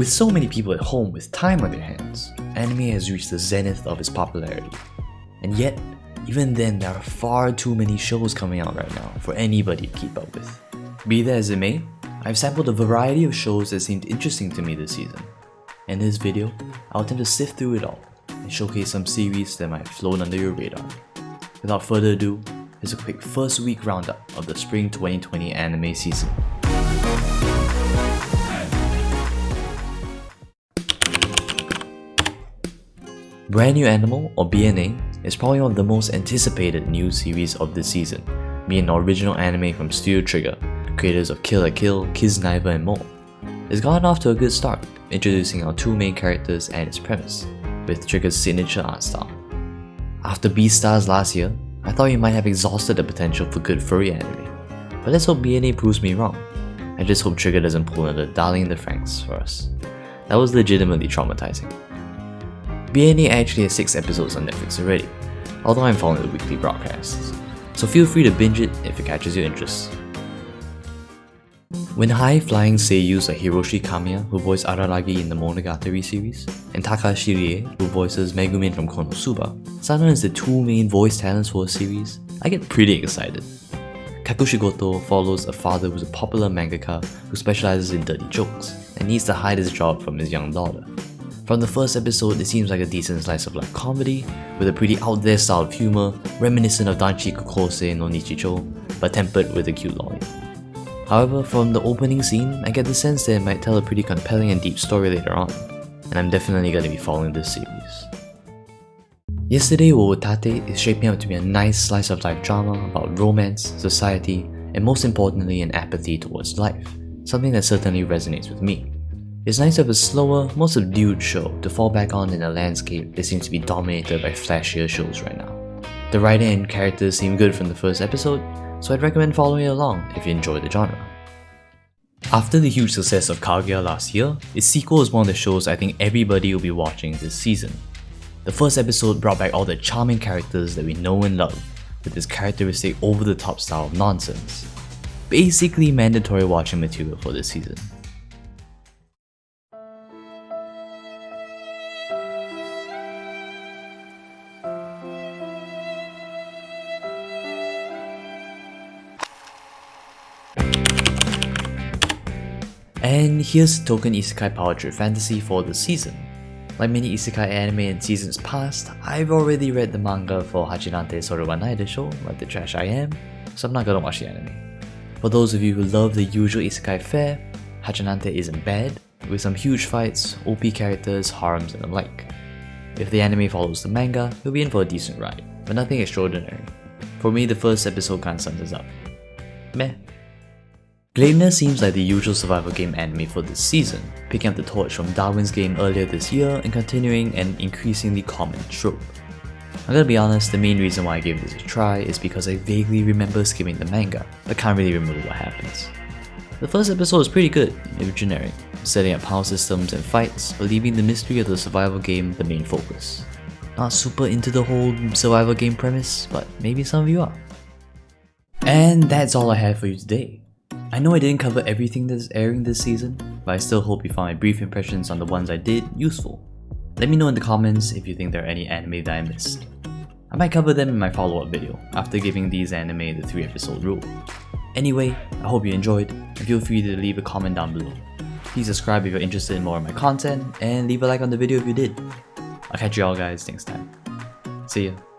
With so many people at home with time on their hands, anime has reached the zenith of its popularity. And yet, even then, there are far too many shows coming out right now for anybody to keep up with. Be that as it may, I've sampled a variety of shows that seemed interesting to me this season. In this video, I'll attempt to sift through it all and showcase some series that might have flown under your radar. Without further ado, here's a quick first week roundup of the spring 2020 anime season. Brand New Animal, or BNA, is probably one of the most anticipated new series of this season, being an original anime from Studio Trigger, creators of Kill la Kill, Kiznaiva and more. It's gotten off to a good start, introducing our two main characters and its premise, with Trigger's signature art style. After Beastars last year, I thought we might have exhausted the potential for good furry anime, but let's hope BNA proves me wrong. I just hope Trigger doesn't pull another Darling the franxx for us. That was legitimately traumatizing. BNA actually has 6 episodes on Netflix already, although I'm following the weekly broadcasts, so feel free to binge it if it catches your interest. When high-flying seiyus like Hiroshi Kamiya, who voiced Araragi in the Monogatari series, and Takahashi, who voices Megumin from Konosuba, started as the two main voice talents for a series, I get pretty excited. Kakushigoto follows a father who's a popular mangaka who specializes in dirty jokes, and needs to hide his job from his young daughter. From the first episode, it seems like a decent slice of life comedy, with a pretty out there style of humour, reminiscent of Danchiku Kosei no Nichicho, but tempered with a cute lolly. However, from the opening scene, I get the sense that it might tell a pretty compelling and deep story later on, and I'm definitely going to be following this series. Yesterday Wo Utatte is shaping up to be a nice slice of life drama about romance, society, and most importantly an apathy towards life, something that certainly resonates with me. It's nice to have a slower, more subdued show to fall back on in a landscape that seems to be dominated by flashier shows right now. The writing and characters seem good from the first episode, so I'd recommend following it along if you enjoy the genre. After the huge success of Kaguya last year, its sequel is one of the shows I think everybody will be watching this season. The first episode brought back all the charming characters that we know and love, with this characteristic over-the-top style of nonsense. Basically mandatory watching material for this season. And here's token isekai power trip fantasy for the season. Like many isekai anime in seasons past, I've already read the manga for Hachinan wa nai deshou, like the trash I am, so I'm not gonna watch the anime. For those of you who love the usual isekai fare, Hachinan isn't bad, with some huge fights, OP characters, harems and the like. If the anime follows the manga, you'll be in for a decent ride, but nothing extraordinary. For me, the first episode kinda sums us up. Meh. Gleipnir seems like the usual survival game anime for this season, picking up the torch from Darwin's game earlier this year and continuing an increasingly common trope. I'm gonna be honest, the main reason why I gave this a try is because I vaguely remember skimming the manga, but can't really remember what happens. The first episode is pretty good, it was generic, setting up power systems and fights, but leaving the mystery of the survival game the main focus. Not super into the whole survival game premise, but maybe some of you are. And that's all I have for you today. I know I didn't cover everything that's airing this season, but I still hope you found my brief impressions on the ones I did useful. Let me know in the comments if you think there are any anime that I missed. I might cover them in my follow-up video after giving these anime the 3-episode rule. Anyway, I hope you enjoyed, and feel free to leave a comment down below. Please subscribe if you're interested in more of my content, and leave a like on the video if you did. I'll catch you all guys next time. See ya.